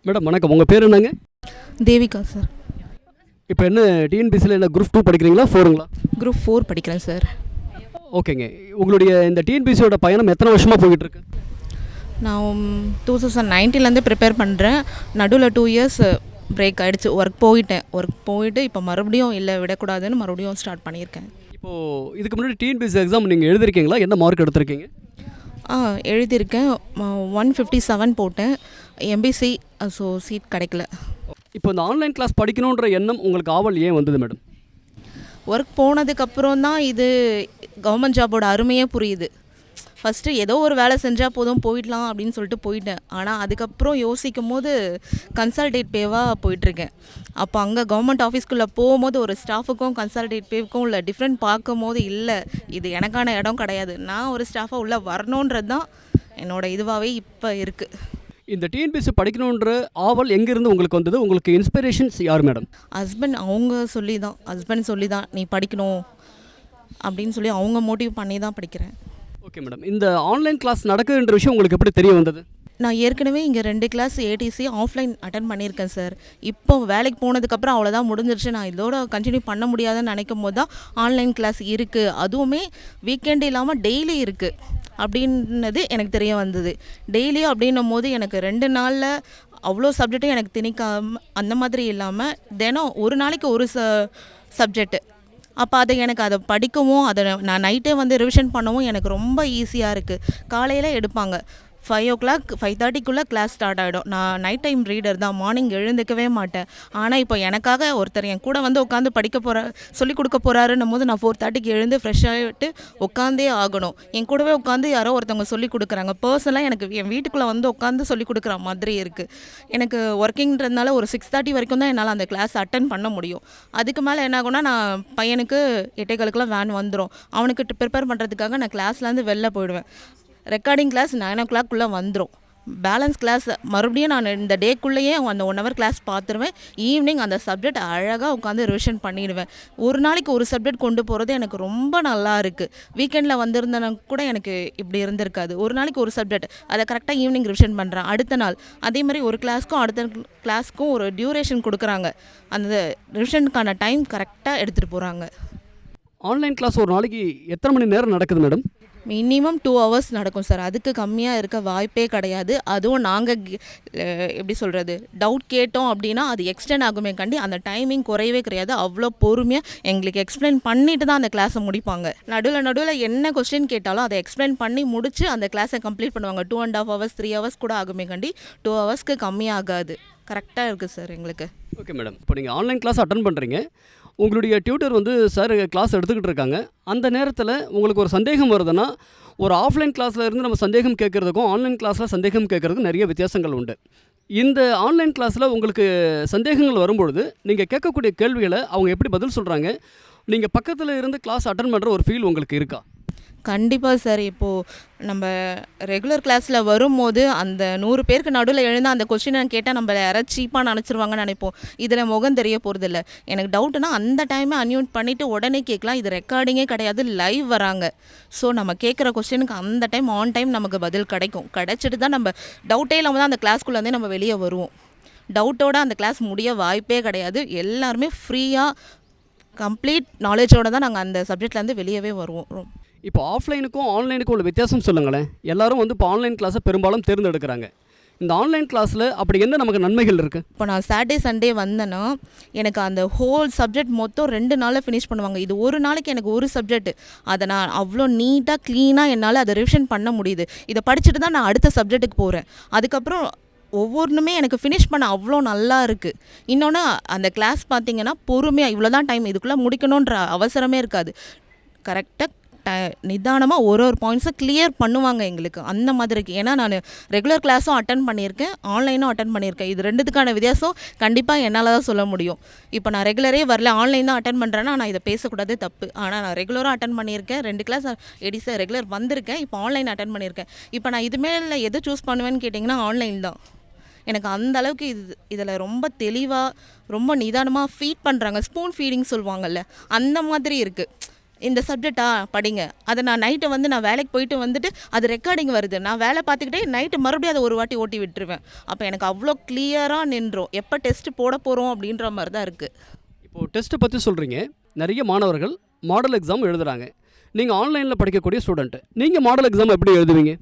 Madam வணக்கம். உங்கள் பேர் என்னங்க? தேவிகா சார். இப்போ என்ன டிஎன்பிசியில் என்ன குரூப் 2 படிக்கிறீங்களா 4ங்களா? குரூப் 4 படிக்கிறேன் சார். ஓகேங்க. உங்களுடைய இந்த டிஎன்பிசியோட பயணம் எத்தனை வருஷமாக போய்கிட்டு இருக்கு? நான் 2019லேருந்து ப்ரிப்பேர் பண்ணுறேன். நடுவில் 2 இயர்ஸ் பிரேக் ஆகிடுச்சு. ஒர்க் போயிட்டு இப்போ மறுபடியும் இல்லை விடக்கூடாதுன்னு மறுபடியும் ஸ்டார்ட் பண்ணியிருக்கேன். இப்போது இதுக்கு முன்னாடி டிஎன்பிசி எக்ஸாம் நீங்கள் எழுதிருக்கீங்களா? என்ன மார்க் எடுத்திருக்கீங்க? எழுதியிருக்கேன். 157 போட்டேன். எம்பிசி ஸோ சீட் கிடைக்கல. இப்போ இந்த ஆன்லைன் கிளாஸ் படிக்கணுன்ற எண்ணம் உங்களுக்கு ஆவல் ஏன் வந்தது மேடம்? ஒர்க் போனதுக்கப்புறம் தான் இது கவர்மெண்ட் ஜாபோட அருமையே புரியுது. ஃபஸ்ட்டு ஏதோ ஒரு வேலை செஞ்சால் போதும் போயிடலாம் அப்படின்னு சொல்லிட்டு போயிட்டேன். ஆனால் அதுக்கப்புறம் யோசிக்கும் போது கன்சல்டேட் பேவாக போயிட்டுருக்கேன். அப்போ அங்கே கவர்மெண்ட் ஆஃபீஸ்க்குள்ளே போகும்போது ஒரு ஸ்டாஃபுக்கும் கன்சல்டேட் பேவுக்கும் உள்ள டிஃப்ரெண்ட் பார்க்கும் போது இல்லை இது எனக்கான இடம் கிடையாது, நான் ஒரு ஸ்டாஃபாக உள்ளே வரணுன்றது தான் என்னோடய இதுவாகவே இப்போ இருக்குது. இந்த டிஎன்பிசி படிக்கணுன்ற ஆவல் எங்கேருந்து உங்களுக்கு வந்தது? உங்களுக்கு இன்ஸ்பிரேஷன்ஸ் யார் மேடம்? ஹஸ்பண்ட் சொல்லி தான் நீ படிக்கணும் அப்படின்னு சொல்லி அவங்க மோட்டிவ் பண்ணி தான் படிக்கிறேன். Okay madam. இந்த ஆன்லைன் கிளாஸ் நடக்குதுன்ற விஷயம் உங்களுக்கு எப்படி தெரிய வந்தது? நான் ஏற்கனவே இங்கே 2 கிளாஸ் ஏடிசி ஆஃப்லைன் அட்டன் பண்ணியிருக்கேன் சார். இப்போ வேலைக்கு போனதுக்கப்புறம் அவ்வளோதான் முடிஞ்சிருச்சு, நான் இதோட கண்டினியூ பண்ண முடியாதுன்னு நினைக்கும் போது தான் ஆன்லைன் கிளாஸ் இருக்குது, அதுவுமே வீக்கெண்ட் இல்லாமல் டெய்லி இருக்குது அப்படின்னது எனக்கு தெரிய வந்தது. டெய்லியும் அப்படின்னும் போது எனக்கு 2 நாளில் அவ்வளோ சப்ஜெக்டும் எனக்கு திணிக்காமல் அந்த மாதிரி இல்லாமல் தினம் ஒரு நாளைக்கு ஒரு சப்ஜெக்ட்டு. அப்போ அதை படிக்கவும் அதை நான் நைட்டே வந்து ரிவிஷன் பண்ணவும் எனக்கு ரொம்ப ஈஸியாக இருக்குது. காலையில் எடுப்பாங்க 5 o'clock 5:30க்குள்ளே கிளாஸ் ஸ்டார்ட் ஆகிடும். நான் நைட் டைம் ரீடர் தான், மார்னிங் எழுந்துக்கவே மாட்டேன். ஆனால் இப்போ எனக்காக ஒருத்தர் என் கூட வந்து உட்காந்து சொல்லிக் கொடுக்க போகிறாருன்னும் போது நான் 4:30க்கு எழுந்து ஃப்ரெஷ் ஆகிட்டு உட்காந்தே ஆகணும். என் கூடவே உட்காந்து யாரோ ஒருத்தவங்க சொல்லிக் கொடுக்குறாங்க. பர்சனலாக எனக்கு என் வீட்டுக்குள்ளே வந்து உட்காந்து சொல்லிக் கொடுக்குற மாதிரி இருக்குது. எனக்கு ஒர்க்கிங்கிறதுனால ஒரு 6:30 வரைக்கும் தான் என்னால் அந்த கிளாஸ் அட்டன் பண்ண முடியும். அதுக்கு மேலே என்ன ஆகும்னா நான் பையனுக்கு 8:15 வேன் வந்துடும். அவனுக்கு ப்ரிப்பேர் பண்ணுறதுக்காக நான் கிளாஸ்லேருந்து வெளில போயிடுவேன். ரெக்கார்டிங் கிளாஸ் 9 o'clock வந்துடும். பேலன்ஸ் கிளாஸ் மறுபடியும் நான் இந்த டேக்குள்ளேயே அந்த 1 hour கிளாஸ் பார்த்துருவேன். ஈவினிங் அந்த சப்ஜெக்ட் அழகாக உட்காந்து ரிவிஷன் பண்ணிடுவேன். ஒரு நாளைக்கு ஒரு சப்ஜெக்ட் கொண்டு போகிறது எனக்கு ரொம்ப நல்லா இருக்குது. வீக்கெண்டில் வந்திருந்தனா கூட எனக்கு இப்படி இருந்திருக்காது. ஒரு நாளைக்கு ஒரு சப்ஜெக்ட் அதை கரெக்டாக ஈவினிங் ரிவிஷன் பண்ணுறேன். அடுத்த நாள் அதே மாதிரி ஒரு கிளாஸ்க்கும் அடுத்த கிளாஸ்க்கும் ஒரு டியூரேஷன் கொடுக்குறாங்க. அந்த ரிவிஷனுக்கான டைம் கரெக்டாக எடுத்துகிட்டு போகிறாங்க. ஆன்லைன் கிளாஸ் ஒரு நாளைக்கு எத்தனை மணி நேரம் நடக்குது மேடம்? மினிமம் 2 hours நடக்கும் சார். அதுக்கு கம்மியாக இருக்க வாய்ப்பே கிடையாது. அதுவும் நாங்கள் எப்படி சொல்கிறது, டவுட் கேட்டோம் அப்படின்னா அது எக்ஸ்டெண்ட் ஆகுமே கண்டி அந்த டைமிங் குறையவே கிடையாது. அவ்வளோ பொறுமையாக எங்களுக்கு எக்ஸ்பிளைன் பண்ணிட்டு தான் அந்த கிளாஸை முடிப்பாங்க. நடுவில் என்ன கொஸ்டின் கேட்டாலும் அதை எக்ஸ்பிளைன் பண்ணி முடித்து அந்த கிளாஸை கம்ப்ளீட் பண்ணுவாங்க. 2.5 hours 3 hours கூட ஆகுமே கண்டி 2 hours கம்மியாகாது. கரெக்டாக இருக்குது சார் எங்களுக்கு. Okay madam. இப்போ நீங்கள் ஆன்லைன் கிளாஸ் அட்டன் பண்ணுறீங்க, உங்களுடைய டியூட்டர் வந்து சார் கிளாஸ் எடுத்துக்கிட்டு இருக்காங்க. அந்த நேரத்தில் உங்களுக்கு ஒரு சந்தேகம் வருதுன்னா, ஒரு ஆஃப்லைன் கிளாஸில் இருந்து நம்ம சந்தேகம் கேட்குறதுக்கும் ஆன்லைன் கிளாஸில் சந்தேகம் கேட்குறதுக்கும் நிறைய வித்தியாசங்கள் உண்டு. இந்த ஆன்லைன் கிளாஸில் உங்களுக்கு சந்தேகங்கள் வரும்பொழுது நீங்கள் கேட்கக்கூடிய கேள்விகளை அவங்க எப்படி பதில் சொல்கிறாங்க? நீங்கள் பக்கத்தில் இருந்து கிளாஸ் அட்டன் பண்ணுற ஒரு ஃபீல் உங்களுக்கு இருக்கா? கண்டிப்பாக சார். இப்போது நம்ம ரெகுலர் கிளாஸில் வரும்போது அந்த 100 பேருக்கு நடுவில் எழுந்தால் அந்த கொஸ்டினை கேட்டால் நம்மளை யாராவது சீப்பாக நினச்சிருவாங்கன்னு நினைப்போம். இதில் முகம் தெரிய போகிறதில்ல. எனக்கு டவுட்டுனா அந்த டைமை அன்மியூட் பண்ணிவிட்டு உடனே கேட்கலாம். இது ரெக்கார்டிங்கே கிடையாது, லைவ் வராங்க. ஸோ நம்ம கேட்குற கொஸ்டினுக்கு அந்த டைம் ஆன் டைம் நமக்கு பதில் கிடைச்சிட்டு தான் நம்ம டவுட்டே இல்லாமல் தான் அந்த கிளாஸ்க்குள்ளேருந்தே நம்ம வெளியே வருவோம். டவுட்டோடு அந்த கிளாஸ் முடிய வாய்ப்பே கிடையாது. எல்லாருமே ஃப்ரீயாக கம்ப்ளீட் நாலேஜோடு தான் நாங்கள் அந்த சப்ஜெக்ட்லேருந்து வெளியவே வருவோம். இப்போ ஆஃப்லைனுக்கும் ஆன்லைனுக்கும் உள்ள வித்தியாசம் சொல்லுங்களேன். எல்லோரும் வந்து இப்போ ஆன்லைன் கிளாஸை பெரும்பாலும் தேர்ந்தெடுக்கிறாங்க. இந்த ஆன்லைன் கிளாஸில் அப்படி என்ன நமக்கு நன்மைகள் இருக்குது? இப்போ நான் சாட்டர்டே சண்டே வந்தேன்னா எனக்கு அந்த ஹோல் சப்ஜெக்ட் மொத்தம் 2 நாளில் ஃபினிஷ் பண்ணுவாங்க. இது ஒரு நாளைக்கு எனக்கு ஒரு சப்ஜெக்ட், அதை நான் அவ்வளோ நீட்டாக க்ளீனாக என்னால் அதை ரிவிஷன் பண்ண முடியுது. இதை படிச்சுட்டு தான் நான் அடுத்த சப்ஜெக்ட்டுக்கு போகிறேன். அதுக்கப்புறம் ஒவ்வொன்றுமே எனக்கு ஃபினிஷ் பண்ண அவ்வளோ நல்லா இருக்குது. இன்னொன்று அந்த கிளாஸ் பார்த்திங்கன்னா பொறுமையாக இவ்வளோ தான் டைம் இதுக்குள்ளே முடிக்கணுன்ற அவசரமே இருக்காது. கரெக்டாக நிதானமாக ஒரு பாயிண்ட்ஸை கிளியர் பண்ணுவாங்க எங்களுக்கு. அந்த மாதிரி இருக்குது. ஏன்னா நான் ரெகுலர் கிளாஸும் அட்டன் பண்ணியிருக்கேன், ஆன்லைனும் அட்டன் பண்ணியிருக்கேன். இது 2த்துக்கான வித்தியாசம் கண்டிப்பாக என்னால் தான் சொல்ல முடியும். இப்போ நான் ரெகுலரே வரல, ஆன்லைன் தான் அட்டன் பண்ணுறேன்னா நான் இதை பேசக்கூடாது, தப்பு. ஆனால் நான் ரெகுலராக அட்டன் பண்ணியிருக்கேன், 2 கிளாஸ் ஏடிசி ரெகுலர் வந்திருக்கேன், இப்போ ஆன்லைன் அட்டன் பண்ணியிருக்கேன். இப்போ நான் இதுமேல எதை சூஸ் பண்ணுவேன்னு கேட்டிங்கன்னா ஆன்லைன் தான். எனக்கு அந்த அளவுக்கு இதில் ரொம்ப தெளிவாக ரொம்ப நிதானமாக ஃபீட் பண்ணுறாங்க. ஸ்பூன் ஃபீடிங் சொல்லுவாங்கள்ல, அந்த மாதிரி இருக்குது. இந்த சப்ஜெக்டா படிங்க, அதை நான் நைட்டை வந்து நான் வேலைக்கு போயிட்டு வந்துட்டு அது ரெக்கார்டிங் வருது, நான் வேலை பார்த்துக்கிட்டே நைட்டு மறுபடியும் அதை ஒரு வாட்டி ஓட்டி விட்டுருவேன். அப்போ எனக்கு அவ்வளோ கிளியராக நின்றோம் எப்போ டெஸ்ட் போட போகிறோம் அப்படின்ற மாதிரி தான் இருக்குது. இப்போது டெஸ்ட்டை பற்றி சொல்கிறீங்க. நிறைய மாணவர்கள் மாடல் எக்ஸாம் எழுதுகிறாங்க. நீங்கள் ஆன்லைனில் படிக்கக்கூடிய ஸ்டூடெண்ட்டு, நீங்கள் மாடல் எக்ஸாம் எப்படி எழுதுவீங்க?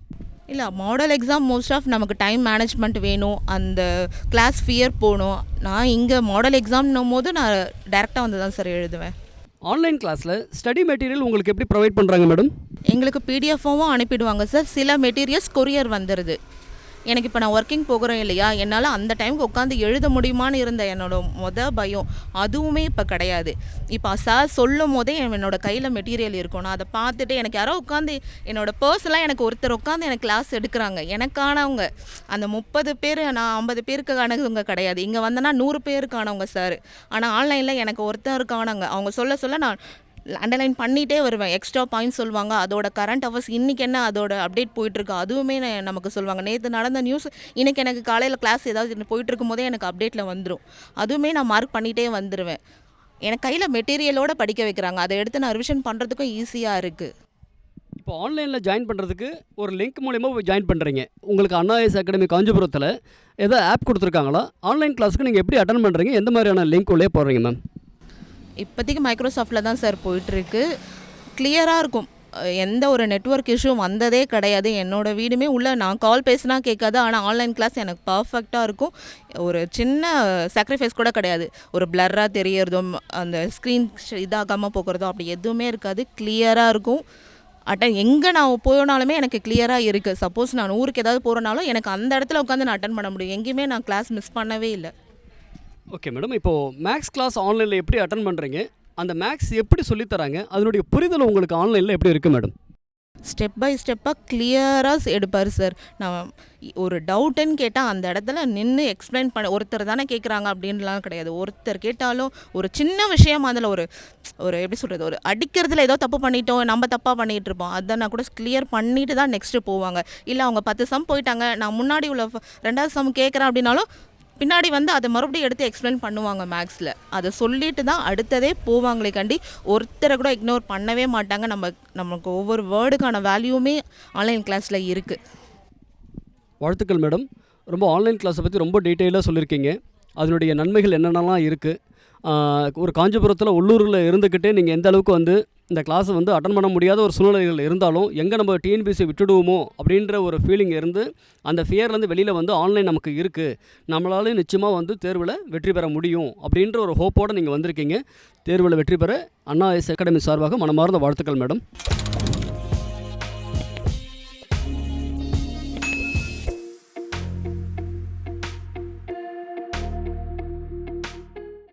இல்லை, மாடல் எக்ஸாம் மோஸ்ட் ஆஃப் நமக்கு டைம் மேனேஜ்மெண்ட் வேணும், அந்த கிளாஸ் ஃபியர் போகணும். நான் இங்கே மாடல் எக்ஸாம்னும் போது நான் டேரெக்டாக வந்து தான் சார் எழுதுவேன். ஆன்லைன் கிளாஸில் ஸ்டடி மெட்டீரியல் உங்களுக்கு எப்படி ப்ரொவைட் பண்ணுறாங்க மேடம்? எங்களுக்கு பிடிஎஃபாகவும் அனுப்பிடுவாங்க சார். சில மெட்டீரியல்ஸ் கொரியர் வந்துடுது. எனக்கு இப்போ நான் ஒர்க்கிங் போகிறேன் இல்லையா, என்னால் அந்த டைமுக்கு உட்காந்து எழுத முடியுமான்னு இருந்த என்னோட பயம் அதுவுமே இப்போ கிடையாது. இப்போ சார் சொல்லும் போதே என்னோட கையில் மெட்டீரியல் இருக்கும், நான் அதை பார்த்துட்டு எனக்கு யாரோ உட்காந்து என்னோட பர்சனலாக எனக்கு ஒருத்தர் உட்காந்து எனக்கு கிளாஸ் எடுக்கிறாங்க. எனக்கானவங்க அந்த 30 பேர், நான் 50 பேருக்கானவங்க கிடையாது. இங்கே வந்தேன்னா 100 பேருக்கானவங்க சார். ஆனால் ஆன்லைனில் எனக்கு ஒருத்தருக்கானவங்க. அவங்க சொல்ல சொல்ல நான் அண்டர்லைன் பண்ணிகிட்டே வருவேன். எக்ஸ்ட்ரா பாயிண்ட்ஸ் சொல்லுவாங்க, அதோட கரண்ட் அவர்ஸ் இன்றைக்கி என்ன அதோட அப்டேட் போயிட்டுருக்கு அதுவுமே நமக்கு சொல்லுவாங்க. நேற்று நடந்த நியூஸ் இன்றைக்கி எனக்கு காலையில் கிளாஸ் ஏதாவது போயிட்டுருக்கும் போதே எனக்கு அப்டேட்டில் வந்துடும். அதுவுமே நான் மார்க் பண்ணிகிட்டே வந்துடுவேன். எனக்கு கையில் மெட்டீரியலோடு படிக்க வைக்கிறாங்க, அதை எடுத்து நான் ரிவிஷன் பண்ணுறதுக்கும் ஈஸியாக இருக்குது. இப்போ ஆன்லைனில் ஜாயின் பண்ணுறதுக்கு ஒரு லிங்க் மூலிமா ஜாயின் பண்ணுறீங்க. உங்களுக்கு அண்ணா ஐஏஎஸ் அகாடமி காஞ்சிபுரத்தில் ஏதோ ஆப் கொடுத்துருக்காங்களா? ஆன்லைன் கிளாஸுக்கு நீங்கள் எப்படி அட்டன் பண்ணுறீங்க? எந்த மாதிரியான லிங்க் உள்ளே போடுறீங்க மேம்? இப்போதைக்கு மைக்ரோசாஃப்டில் தான் சார் போயிட்டுருக்கு. கிளியராக இருக்கும், எந்த ஒரு நெட்வொர்க் இஷ்யூவும் வந்ததே கிடையாது. என்னோடய வீடுமே உள்ள நான் கால் பேசினா கேட்காது, ஆனால் ஆன்லைன் கிளாஸ் எனக்கு பர்ஃபெக்டாக இருக்கும். ஒரு சின்ன சாக்ரிஃபைஸ் கூட கிடையாது. ஒரு பிளர்ராக தெரியறதும் அந்த ஸ்க்ரீன் இதாகாமல் போகிறதும் அப்படி எதுவுமே இருக்காது. கிளியராக இருக்கும். எங்கே நான் போனாலுமே எனக்கு கிளியராக இருக்குது. சப்போஸ் நான் ஊருக்கு ஏதாவது போகிறனாலும் எனக்கு அந்த இடத்துல உட்காந்து நான் அட்டன் பண்ண முடியும். எங்கேயுமே நான் கிளாஸ் மிஸ் பண்ணவே இல்லை. ஓகே மேடம், இப்போது மேக்ஸ் கிளாஸ் ஆன்லைனில் எப்படி அட்டன் பண்ணுறீங்க? அந்த மேக்ஸ் எப்படி சொல்லித்தராங்க? அதனுடைய புரிதல் உங்களுக்கு ஆன்லைனில் எப்படி இருக்குது மேடம்? ஸ்டெப் பை ஸ்டெப்பாக கிளியராக எடுப்பார் சார். நான் ஒரு டவுட்டுன்னு கேட்டால் அந்த இடத்துல நின்று எக்ஸ்பிளைன் பண்ண, ஒருத்தர் தானே கேட்குறாங்க அப்படின்லாம் கிடையாது. ஒருத்தர் கேட்டாலும் ஒரு சின்ன விஷயம் அதில் ஒரு எப்படி சொல்கிறது, ஒரு அடிக்கிறதுல ஏதோ தப்பு பண்ணிட்டோம், நம்ம தப்பாக பண்ணிகிட்டு இருப்போம், அதை நான் கூட கிளியர் பண்ணிட்டு தான் நெக்ஸ்ட்டு போவாங்க. இல்லை அவங்க 10 சம் போயிட்டாங்க, நான் முன்னாடி உள்ள 2வது சம் கேட்குறேன் அப்படின்னாலும் பின்னாடி வந்து அதை மறுபடியும் எடுத்து எக்ஸ்பிளைன் பண்ணுவாங்க மேக்ஸில். அதை சொல்லிட்டு தான் அடுத்ததே போவாங்களே கண்டி ஒருத்தரை கூட இக்னோர் பண்ணவே மாட்டாங்க. நமக்கு ஒவ்வொரு வேர்டுக்கான வேல்யூமே ஆன்லைன் கிளாஸில் இருக்குது. வாழ்த்துக்கள் மேடம். ரொம்ப ஆன்லைன் கிளாஸை பற்றி ரொம்ப டீட்டெயிலாக சொல்லியிருக்கீங்க. அதனுடைய நன்மைகள் என்னென்னலாம் இருக்குது, ஒரு காஞ்சிபுரத்தில் உள்ளூரில் இருந்துக்கிட்டே நீங்கள் எந்த அளவுக்கு வந்து இந்த கிளாஸை வந்து அட்டன் பண்ண முடியாத ஒரு சூழ்நிலைகள் இருந்தாலும் எங்கே நம்ம டிஎன்பிஎஸ்சி விட்டுடுவோமோ அப்படின்ற ஒரு ஃபீலிங் இருந்து அந்த ஃபியர்லேருந்து வெளியில் வந்து ஆன்லைன் நமக்கு இருக்குது, நம்மளாலே நிச்சயமாக வந்து தேர்வில் வெற்றி பெற முடியும் அப்படின்ற ஒரு ஹோப்போடு நீங்கள் வந்திருக்கீங்க. தேர்வில் வெற்றி பெற அண்ணா ஐஏஎஸ் அகாடமி சார்பாக மனமார்ந்த வாழ்த்துக்கள் மேடம்.